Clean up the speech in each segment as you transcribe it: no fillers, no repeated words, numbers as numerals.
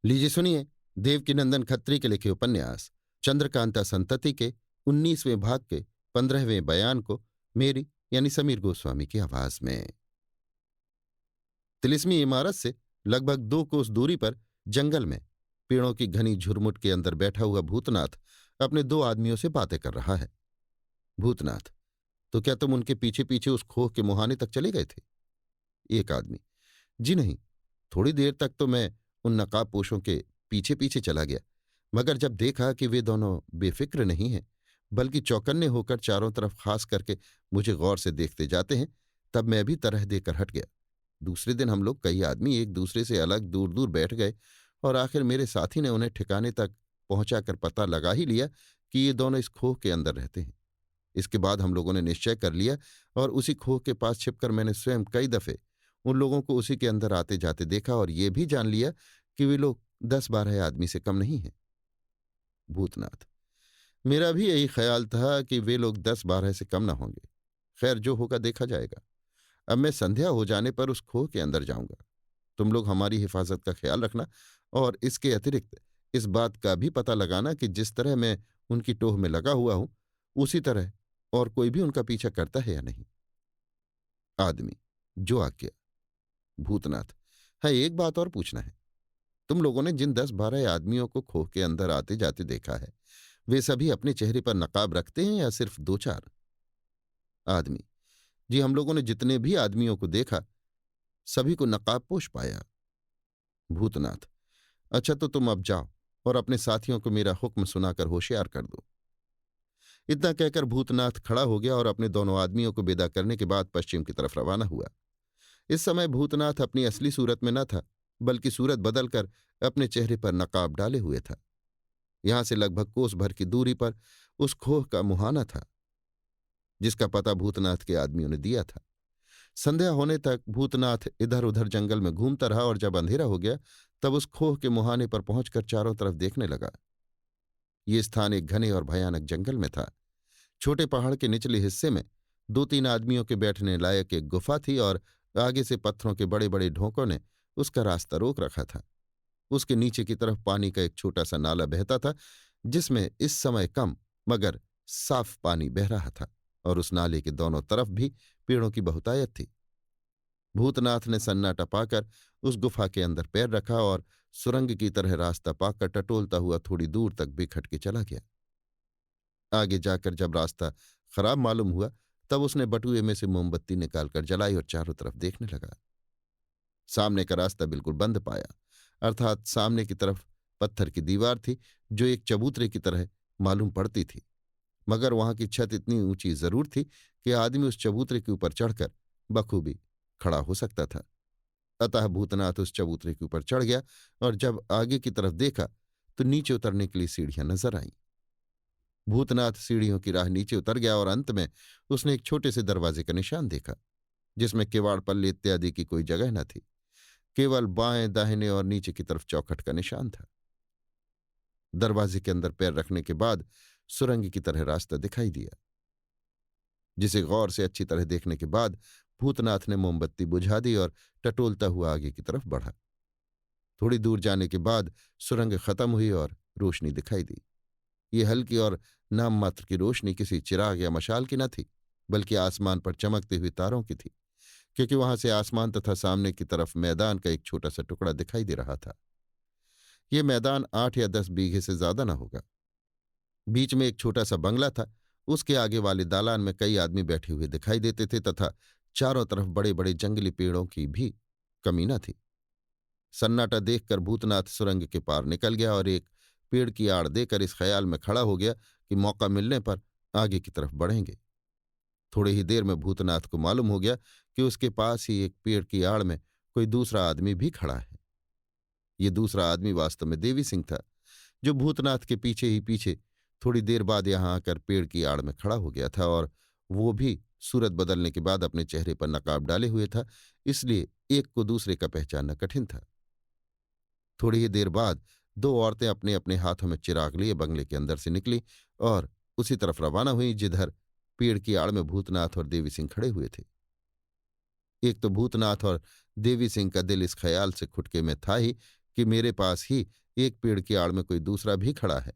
लीजिए सुनिए, देवकीनंदन खत्री के लिखे उपन्यास चंद्रकांता संतति के 19वें भाग के 15वें बयान को मेरी यानी समीर गोस्वामी की आवाज में। तिलिस्मी इमारत से लगभग 2 कोस दूरी पर जंगल में पेड़ों की घनी झुरमुट के अंदर बैठा हुआ भूतनाथ अपने 2 आदमियों से बातें कर रहा है। भूतनाथ: तो क्या तुम उनके पीछे पीछे उस खोह के मुहाने तक चले गए थे? एक आदमी: जी नहीं, थोड़ी देर तक तो मैं उन नकाबपोशों के पीछे पीछे चला गया, मगर जब देखा कि वे दोनों बेफिक्र नहीं हैं बल्कि चौकन्ने होकर चारों तरफ खास करके मुझे गौर से देखते जाते हैं, तब मैं भी तरह देकर हट गया। दूसरे दिन हम लोग कई आदमी एक दूसरे से अलग दूर दूर बैठ गए और आखिर मेरे साथी ने उन्हें ठिकाने तक पहुंचाकर पता लगा ही लिया कि ये दोनों इस खोह के अंदर रहते हैं। इसके बाद हम लोगों ने निश्चय कर लिया और उसी खोह के पास छिपकर मैंने स्वयं कई दफे उन लोगों को उसी के अंदर आते जाते देखा और ये भी जान लिया कि वे लोग 10-12 आदमी से कम नहीं हैं। भूतनाथ: मेरा भी यही ख्याल था कि वे लोग 10-12 से कम न होंगे। खैर, जो होगा देखा जाएगा। अब मैं संध्या हो जाने पर उस खोह के अंदर जाऊंगा। तुम लोग हमारी हिफाजत का ख्याल रखना और इसके अतिरिक्त इस बात का भी पता लगाना कि जिस तरह मैं उनकी टोह में लगा हुआ हूं उसी तरह और कोई भी उनका पीछा करता है या नहीं। आदमी: जो आज्ञा। भूतनाथ: हाँ, एक बात और पूछना है। तुम लोगों ने जिन 10-12 आदमियों को खोह के अंदर आते जाते देखा है, वे सभी अपने चेहरे पर नकाब रखते हैं या सिर्फ 2-4? आदमी: जी, हम लोगों ने जितने भी आदमियों को देखा सभी को नकाबपोश पाया। भूतनाथ: अच्छा, तो तुम अब जाओ और अपने साथियों को मेरा हुक्म सुनाकर होशियार कर दो। इतना कहकर भूतनाथ खड़ा हो गया और अपने दोनों आदमियों को विदा करने के बाद पश्चिम की तरफ रवाना हुआ। इस समय भूतनाथ अपनी असली सूरत में न था, बल्कि सूरत बदलकर अपने चेहरे पर नकाब डाले हुए था। यहां से लगभग कोस भर की दूरी पर उस खोह का मुहाना था, जिसका पता भूतनाथ के आदमियों ने दिया था। संध्या होने तक भूतनाथ इधर उधर जंगल में घूमता रहा और जब अंधेरा हो गया तब उस खोह के मुहाने पर पहुंचकर चारों तरफ देखने लगा। ये स्थान एक घने और भयानक जंगल में था। छोटे पहाड़ के निचले हिस्से में 2-3 आदमियों के बैठने लायक एक गुफा थी और आगे से पत्थरों के बड़े बड़े ढोंकों ने उसका रास्ता रोक रखा था। उसके नीचे की तरफ पानी का एक छोटा सा नाला बहता था, जिसमें इस समय कम मगर साफ पानी बह रहा था और उस नाले के दोनों तरफ भी पेड़ों की बहुतायत थी। भूतनाथ ने सन्नाटा पाकर उस गुफा के अंदर पैर रखा और सुरंग की तरह रास्ता पाकर टटोलता हुआ थोड़ी दूर तक बिखट के चला गया। आगे जाकर जब रास्ता खराब मालूम हुआ तब उसने बटुए में से मोमबत्ती निकालकर जलाई और चारों तरफ देखने लगा। सामने का रास्ता बिल्कुल बंद पाया, अर्थात सामने की तरफ पत्थर की दीवार थी जो एक चबूतरे की तरह मालूम पड़ती थी, मगर वहां की छत इतनी ऊंची जरूर थी कि आदमी उस चबूतरे के ऊपर चढ़कर बखूबी खड़ा हो सकता था। अतः भूतनाथ उस चबूतरे के ऊपर चढ़ गया और जब आगे की तरफ देखा तो नीचे उतरने के लिए सीढ़ियां नजर आईं। भूतनाथ सीढ़ियों की राह नीचे उतर गया और अंत में उसने एक छोटे से दरवाजे का निशान देखा, जिसमें किवाड़ पल्ले इत्यादि की कोई जगह न थी। केवल बाएं दाहिने और नीचे की तरफ चौखट का निशान था। दरवाजे के अंदर पैर रखने के बाद सुरंग की तरह रास्ता दिखाई दिया, जिसे गौर से अच्छी तरह देखने के बाद भूतनाथ ने मोमबत्ती बुझा दी और टटोलता हुआ आगे की तरफ बढ़ा। थोड़ी दूर जाने के बाद सुरंग खत्म हुई और रोशनी दिखाई दी। ये हल्की और नाम मात्र की रोशनी किसी चिराग या मशाल की न थी, बल्कि आसमान पर चमकते हुए तारों की थी, क्योंकि वहां से आसमान तथा सामने की तरफ मैदान का एक छोटा सा टुकड़ा दिखाई दे रहा था। यह मैदान 8 या 10 बीघे से ज्यादा न होगा। बीच में एक छोटा सा बंगला था। उसके आगे वाले दालान में कई आदमी बैठे हुए दिखाई देते थे तथा चारों तरफ बड़े बड़े जंगली पेड़ों की भी कमी न थी। सन्नाटा देखकर भूतनाथ सुरंग के पार निकल गया और एक पेड़ की आड़ देकर इस ख्याल में खड़ा हो गया कि मौका मिलने पर आगे की तरफ बढ़ेंगे। थोड़ी ही देर में भूतनाथ को मालूम हो गया कि उसके पास ही एक पेड़ की आड़ में कोई दूसरा आदमी भी खड़ा है। ये दूसरा आदमी वास्तव में देवी सिंह था, जो भूतनाथ के पीछे ही पीछे थोड़ी देर बाद यहां आकर पेड़ की आड़ में खड़ा हो गया था और वो भी सूरत बदलने के बाद अपने चेहरे पर नकाब डाले हुए था, इसलिए एक को दूसरे का पहचानना कठिन था। थोड़ी ही देर बाद 2 औरतें अपने अपने हाथों में चिराग लिए बंगले के अंदर से निकली और उसी तरफ रवाना हुई जिधर पेड़ की आड़ में भूतनाथ और देवी सिंह खड़े हुए थे। एक तो भूतनाथ और देवी सिंह का दिल इस ख्याल से खुटके में था ही कि मेरे पास ही एक पेड़ की आड़ में कोई दूसरा भी खड़ा है।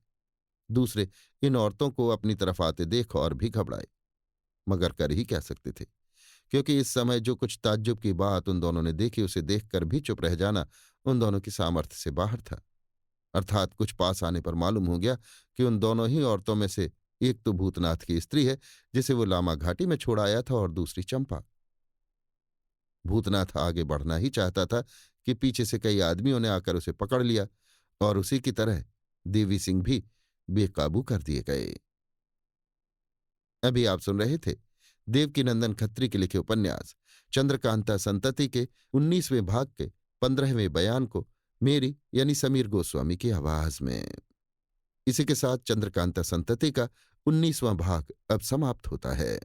दूसरे इन औरतों को अपनी तरफ आते देख और भी घबराए, मगर कर ही क्या सकते थे, क्योंकि इस समय जो कुछ ताज्जुब की बात उन दोनों ने देखी उसे देखकर भी चुप रह जाना उन दोनों की सामर्थ्य से बाहर था। अर्थात कुछ पास आने पर मालूम हो गया कि उन दोनों ही औरतों में से एक तो भूतनाथ की स्त्री है जिसे वो लामा घाटी में छोड़ आया था, और दूसरी चंपा। भूतनाथ आगे बढ़ना ही चाहता था कि पीछे से कई आदमियों ने आकर उसे पकड़ लिया, और उसी की तरह देवी सिंह भी बेकाबू कर दिए गए। अभी आप सुन रहे थे देवकीनंदन खत्री के लिखे उपन्यास चंद्रकांता संतति के 19वें भाग के 15वें बयान को मेरी यानी समीर गोस्वामी की आवाज में। इसी के साथ चंद्रकांता संतति का 19वां भाग अब समाप्त होता है।